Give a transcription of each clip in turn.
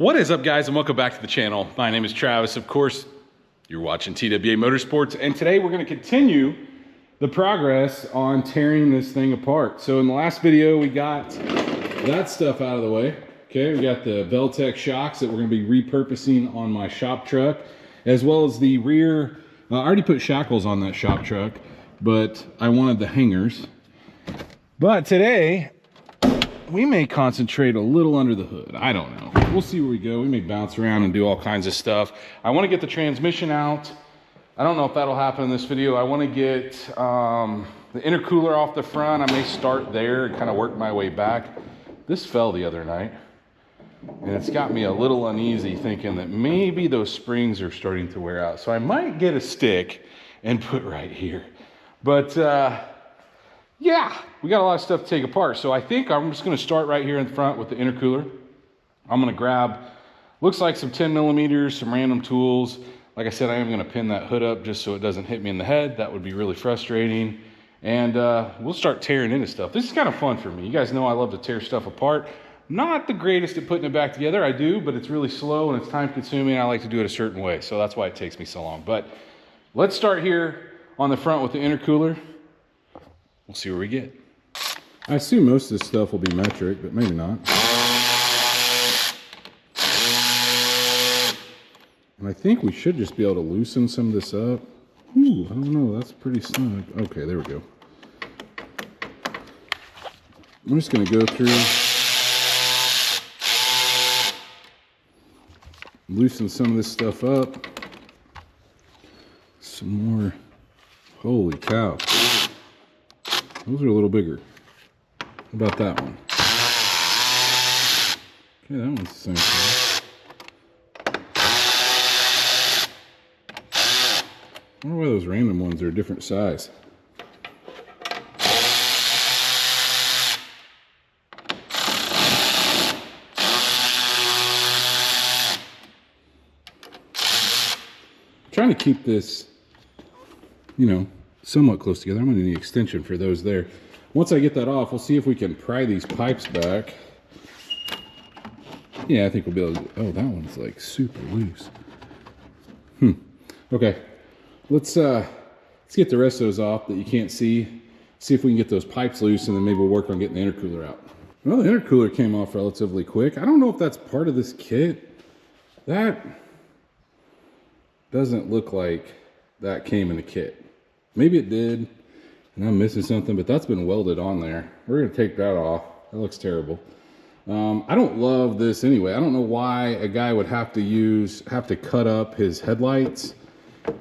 What is up, guys, and welcome back to the channel. My name is Travis. Of course, you're watching TWA Motorsports, and today we're going to continue the progress on tearing this thing apart. So in the last video, we got that stuff out of the way. Okay, we got the Veltec shocks that we're going to be repurposing on my shop truck, as well as the rear. I already put shackles on that shop truck, but I wanted the hangers. But today, we may concentrate a little under the hood. I don't know. We'll see where we go. We may bounce around and do all kinds of stuff. I want to get the transmission out. I don't know if that'll happen in this video. I want to get the intercooler off the front. I may start there and kind of work my way back. This fell the other night, and it's got me a little uneasy thinking that maybe those springs are starting to wear out. So I might get a stick and put right here. But yeah, we got a lot of stuff to take apart. So I think I'm just going to start right here in front with the intercooler. I'm going to grab, looks like some 10 millimeters, some random tools. Like I said, I am going to pin that hood up just so it doesn't hit me in the head. That would be really frustrating. And we'll start tearing into stuff. This is kind of fun for me. You guys know I love to tear stuff apart. Not the greatest at putting it back together. I do, but it's really slow and it's time consuming. I like to do it a certain way. So that's why it takes me so long. But let's start here on the front with the intercooler. We'll see where we get. I assume most of this stuff will be metric, but maybe not. And I think we should just be able to loosen some of this up. Ooh, I don't know, that's pretty snug. Okay, there we go. I'm just gonna go through, loosen some of this stuff up. Some more, holy cow. Those are a little bigger. How about that one? Okay, that one's the same size. I wonder why those random ones are a different size. I'm trying to keep this, you know, somewhat close together. I'm going to need an extension for those there. Once I get that off, we'll see if we can pry these pipes back. Yeah, I think we'll be able to. Oh, that one's like super loose. Okay, let's get the rest of those off that you can't see. See if we can get those pipes loose, and then maybe we'll work on getting the intercooler out. Well, the intercooler came off relatively quick. I don't know if that's part of this kit. That doesn't look like that came in the kit. Maybe it did, and I'm missing something, but that's been welded on there. We're gonna take that off. That looks terrible. I don't love this anyway. I don't know why a guy would have to cut up his headlights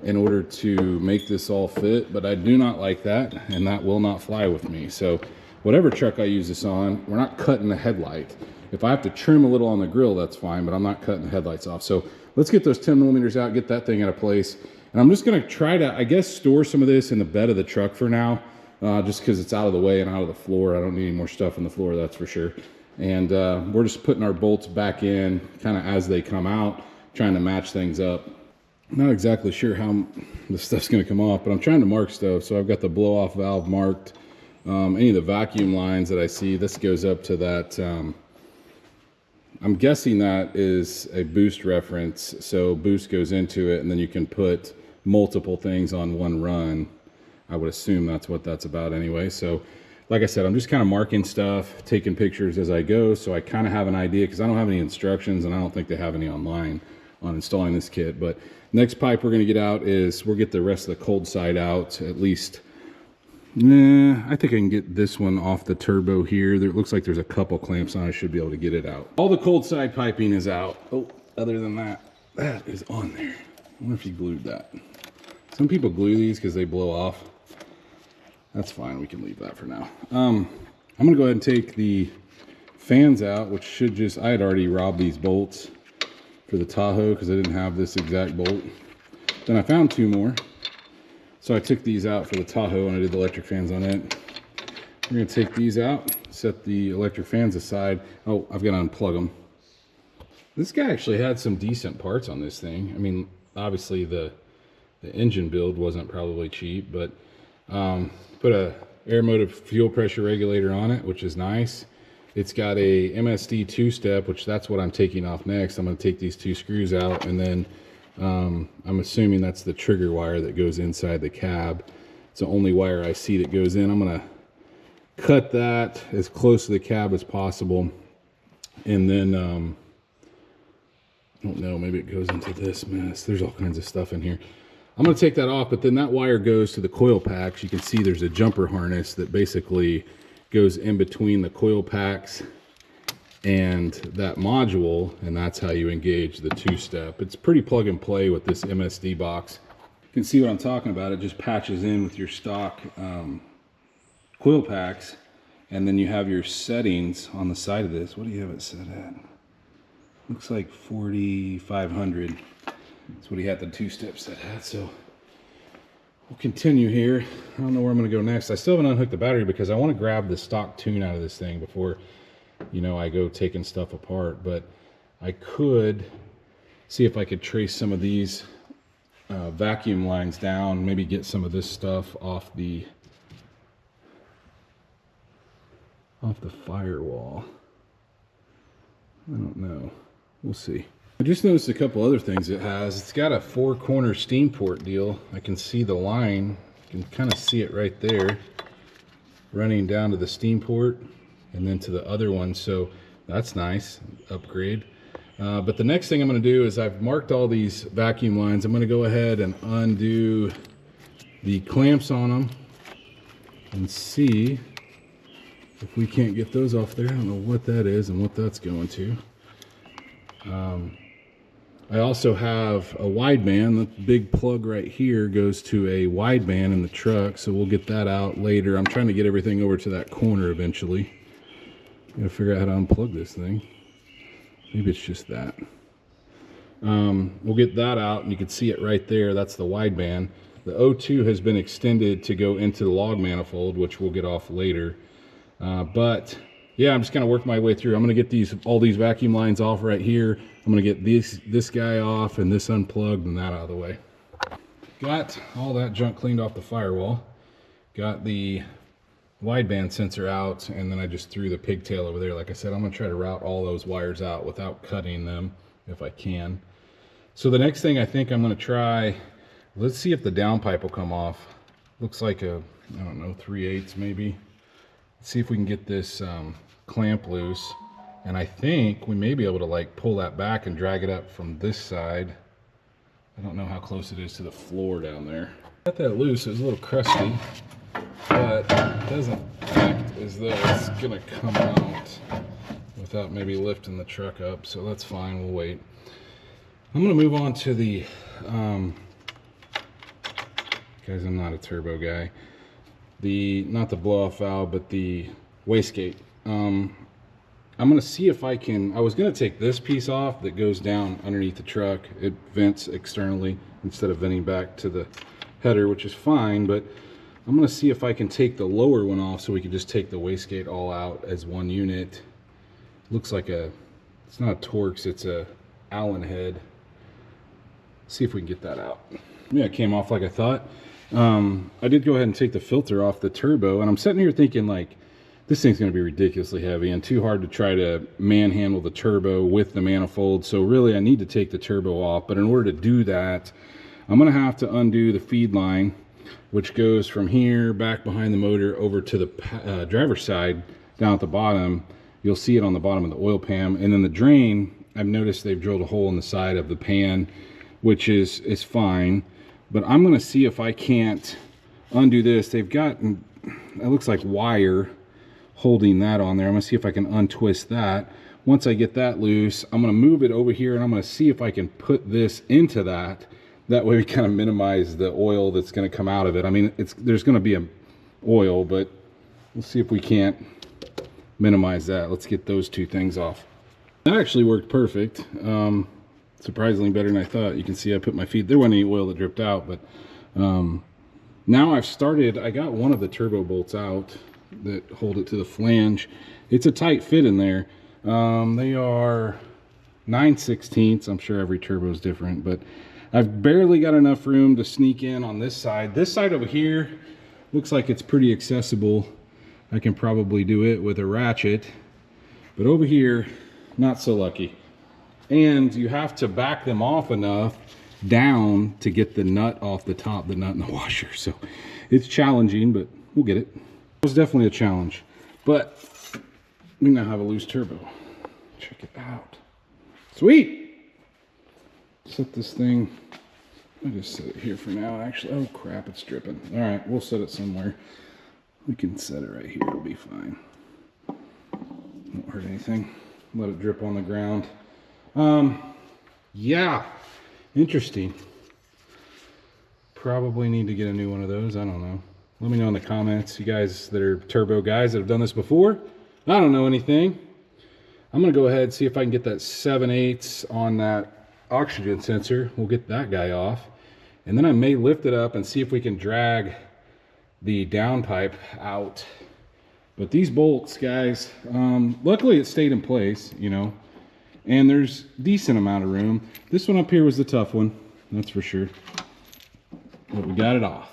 in order to make this all fit, but I do not like that, and that will not fly with me. So whatever truck I use this on, we're not cutting the headlight. If I have to trim a little on the grill, that's fine, but I'm not cutting the headlights off. So let's get those 10 millimeters out, get that thing out of place. And I'm just going to try to, I guess, store some of this in the bed of the truck for now, just because it's out of the way and out of the floor. I don't need any more stuff on the floor, that's for sure. And we're just putting our bolts back in kind of as they come out, trying to match things up. I'm not exactly sure how this stuff's going to come off, but I'm trying to mark stuff. So I've got the blow-off valve marked. Any of the vacuum lines that I see, this goes up to that. I'm guessing that is a boost reference. So boost goes into it, and then you can put multiple things on one run. I would assume that's what that's about anyway. So like I said, I'm just kind of marking stuff, taking pictures as I go, so I kind of have an idea, because I don't have any instructions, and I don't think they have any online on installing this kit. But next pipe we're going to get out is, we'll get the rest of the cold side out, at least. I think I can get this one off the turbo here. There, it looks like there's a couple clamps on it. I should be able to get it out. All the cold side piping is out. Oh, other than that, that is on there. I wonder if he glued that. Some people glue these because they blow off. That's fine, we can leave that for now. I'm gonna go ahead and take the fans out, which should just, I had already robbed these bolts for the Tahoe because I didn't have this exact bolt. Then I found two more. So I took these out for the Tahoe and I did the electric fans on it. We're gonna take these out, set the electric fans aside. Oh, I've got to unplug them. This guy actually had some decent parts on this thing. I mean, obviously the engine build wasn't probably cheap, but put a air motive fuel pressure regulator on it, which is nice. It's got a MSD 2-step, which that's what I'm taking off next. I'm going to take these 2 screws out, and then I'm assuming that's the trigger wire that goes inside the cab. It's the only wire I see that goes in. I'm going to cut that as close to the cab as possible, and then I don't know, maybe it goes into this mess. There's all kinds of stuff in here. I'm going to take that off, but then that wire goes to the coil packs. You can see there's a jumper harness that basically goes in between the coil packs and that module, and that's how you engage the 2-step. It's pretty plug and play with this MSD box. You can see what I'm talking about. It just patches in with your stock coil packs, and then you have your settings on the side of this. What do you have it set at? Looks like 4,500. That's what he had the 2-step set at. So we'll continue here. I don't know where I'm going to go next. I still haven't unhooked the battery because I want to grab the stock tune out of this thing before, you know, I go taking stuff apart. But I could see if I could trace some of these vacuum lines down, maybe get some of this stuff off the firewall. I don't know. We'll see. I just noticed a couple other things it has. It's got a 4-corner steam port deal. I can see the line. You can kind of see it right there running down to the steam port and then to the other one. So that's nice. Upgrade. But the next thing I'm going to do is I've marked all these vacuum lines. I'm going to go ahead and undo the clamps on them and see if we can't get those off there. I don't know what that is and what that's going to. I also have a wideband. The big plug right here goes to a wideband in the truck, so we'll get that out later. I'm trying to get everything over to that corner eventually. Gotta figure out how to unplug this thing. Maybe it's just that. We'll get that out, and you can see it right there. That's the wideband. The O2 has been extended to go into the log manifold, which we'll get off later. But yeah, I'm just gonna work my way through. I'm gonna get all these vacuum lines off right here. I'm gonna get this guy off and this unplugged and that out of the way. Got all that junk cleaned off the firewall. Got the wideband sensor out, and then I just threw the pigtail over there. Like I said, I'm gonna try to route all those wires out without cutting them if I can. So the next thing I think I'm gonna try, let's see if the downpipe will come off. Looks like a, I don't know, 3/8 maybe. Let's see if we can get this clamp loose, and I think we may be able to like pull that back and drag it up from this side. I don't know how close it is to the floor down there. Got that loose. It was a little crusty, but it doesn't act as though it's gonna come out without maybe lifting the truck up, so that's fine. We'll wait. I'm gonna move on to the guys, I'm not a turbo guy. Not the blow off valve, but the wastegate. I'm gonna see if I can. I was gonna take this piece off that goes down underneath the truck. It vents externally instead of venting back to the header, which is fine, but I'm gonna see if I can take the lower one off so we can just take the wastegate all out as one unit. Looks like it's not a Torx, it's a Allen head. See if we can get that out. Yeah, it came off like I thought. I did go ahead and take the filter off the turbo, and I'm sitting here thinking like, this thing's going to be ridiculously heavy and too hard to try to manhandle the turbo with the manifold. So really I need to take the turbo off, but in order to do that, I'm going to have to undo the feed line, which goes from here back behind the motor over to the driver's side down at the bottom. You'll see it on the bottom of the oil pan, and then the drain, I've noticed they've drilled a hole in the side of the pan, which is fine. But I'm going to see if I can't undo this. They've got, it looks like wire holding that on there. I'm going to see if I can untwist that. Once I get that loose, I'm going to move it over here, and I'm going to see if I can put this into that. That way we kind of minimize the oil that's going to come out of it. I mean, there's going to be a oil, but we'll see if we can't minimize that. Let's get those two things off. That actually worked perfect. Surprisingly better than I thought. You can see I put my feet, there wasn't any oil that dripped out, but now I've started, I got one of the turbo bolts out that hold it to the flange. It's a tight fit in there. They are 9/16. I'm sure every turbo is different, but I've barely got enough room to sneak in on this side. This side over here looks like it's pretty accessible. I can probably do it with a ratchet. But over here, not so lucky. And you have to back them off enough down to get the nut off the top, the nut in the washer. So it's challenging, but we'll get it. It was definitely a challenge. But we now have a loose turbo. Check it out. Sweet! Set this thing, I'll just set it here for now, actually. Oh crap, it's dripping. All right, we'll set it somewhere. We can set it right here, it'll be fine. Won't hurt anything. Let it drip on the ground. Yeah, interesting. Probably need to get a new one of those, I don't know. Let me know in the comments, you guys that are turbo guys that have done this before. I don't know anything. I'm gonna go ahead and see if I can get that 7/8 on that oxygen sensor. We'll get that guy off. And then I may lift it up and see if we can drag the downpipe out. But these bolts, guys, luckily it stayed in place, you know, and there's decent amount of room. This one up here was the tough one, that's for sure. But we got it off.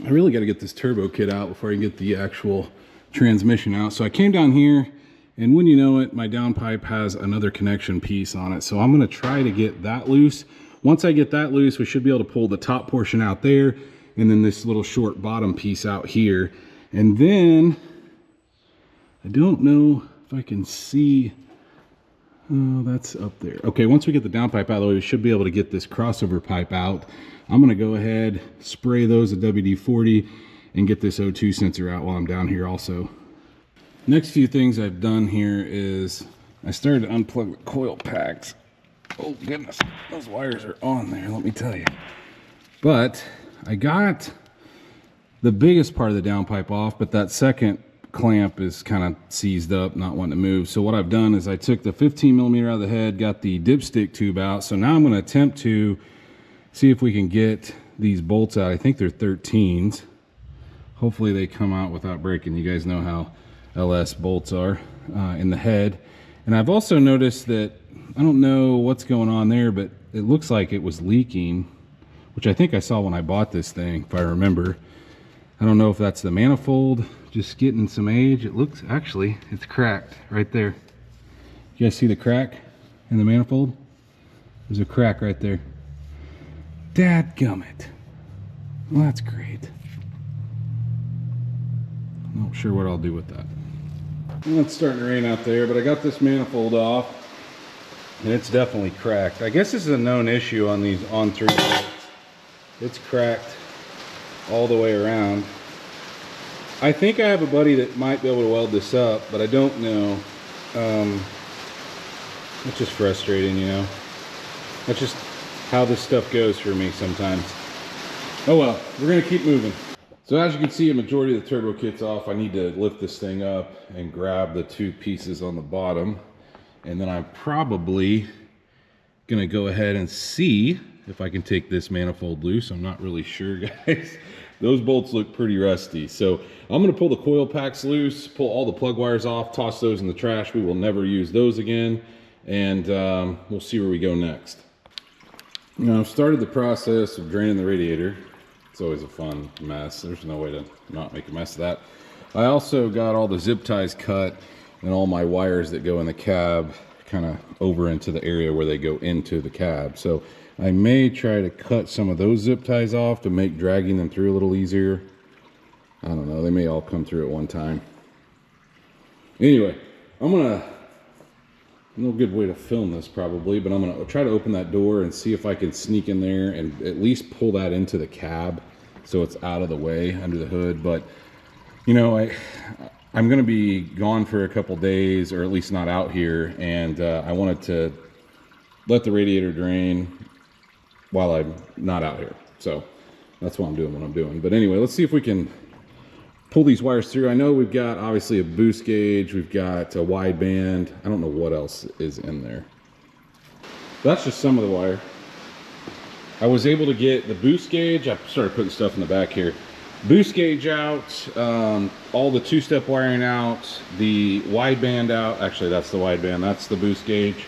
I really got to get this turbo kit out before I can get the actual transmission out. So I came down here, and when you know it, my downpipe has another connection piece on it. So I'm going to try to get that loose. Once I get that loose, we should be able to pull the top portion out there, and then this little short bottom piece out here. And then I don't know if I can see. Oh, that's up there. Okay, once we get the downpipe out of the way, we should be able to get this crossover pipe out. I'm going to go ahead, spray those at WD-40, and get this O2 sensor out while I'm down here also. Next few things I've done here is I started to unplug the coil packs. Oh goodness, those wires are on there, let me tell you. But I got the biggest part of the downpipe off, but that second clamp is kind of seized up, not wanting to move. So what I've done is I took the 15mm out of the head, got the dipstick tube out. So now I'm going to attempt to see if we can get these bolts out. I think they're 13s. Hopefully they come out without breaking. You guys know how LS bolts are in the head. And I've also noticed that, I don't know what's going on there, but it looks like it was leaking, which I think I saw when I bought this thing, if I remember. I don't know if that's the manifold just getting some age. It looks, actually, it's cracked right there. You guys see the crack in the manifold? There's a crack right there. Dadgummit. Well, that's great. Not sure what I'll do with that. Well, it's starting to rain out there, but I got this manifold off, and it's definitely cracked. I guess this is a known issue on these on-3 bolts. It's cracked all the way around. I think I have a buddy that might be able to weld this up, but I don't know. It's just frustrating, you know. That's just how this stuff goes for me sometimes. Oh well, we're gonna keep moving. So as you can see, a majority of the turbo kit's off. I need to lift this thing up and grab the two pieces on the bottom. And then I'm probably gonna go ahead and see if I can take this manifold loose. I'm not really sure, guys. Those bolts look pretty rusty. So I'm gonna pull the coil packs loose, pull all the plug wires off, toss those in the trash. We will never use those again. And we'll see where we go next. You know, I've started the process of draining the radiator. It's always a fun mess. There's no way to not make a mess of that. I also got all the zip ties cut and all my wires that go in the cab kind of over into the area where they go into the cab. So I may try to cut some of those zip ties off to make dragging them through a little easier. I don't know, they may all come through at one time. Anyway, no good way to film this probably, but I'm gonna try to open that door and see if I can sneak in there and at least pull that into the cab so it's out of the way under the hood. But you know, I'm gonna be gone for a couple days, or at least not out here, and I wanted to let the radiator drain while I'm not out here. So that's why I'm doing what I'm doing. But anyway, let's see if we can pull these wires through. I know we've got obviously a boost gauge, we've got a wideband. I don't know what else is in there. That's just some of the wire. I was able to get the boost gauge. I started putting stuff in the back here. Boost gauge out, all the two-step wiring out, the wideband out. Actually, that's the wideband, that's the boost gauge.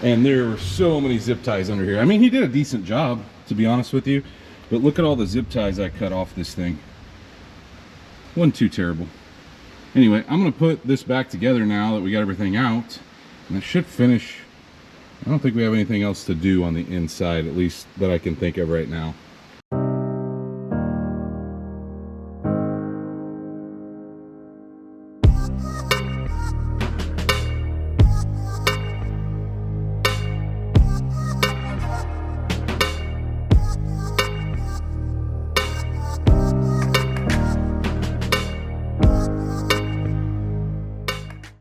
And there were so many zip ties under here. I mean, he did a decent job, to be honest with you. But look at all the zip ties I cut off this thing. Wasn't too terrible. Anyway, I'm going to put this back together now that we got everything out. And it should finish. I don't think we have anything else to do on the inside, at least that I can think of right now.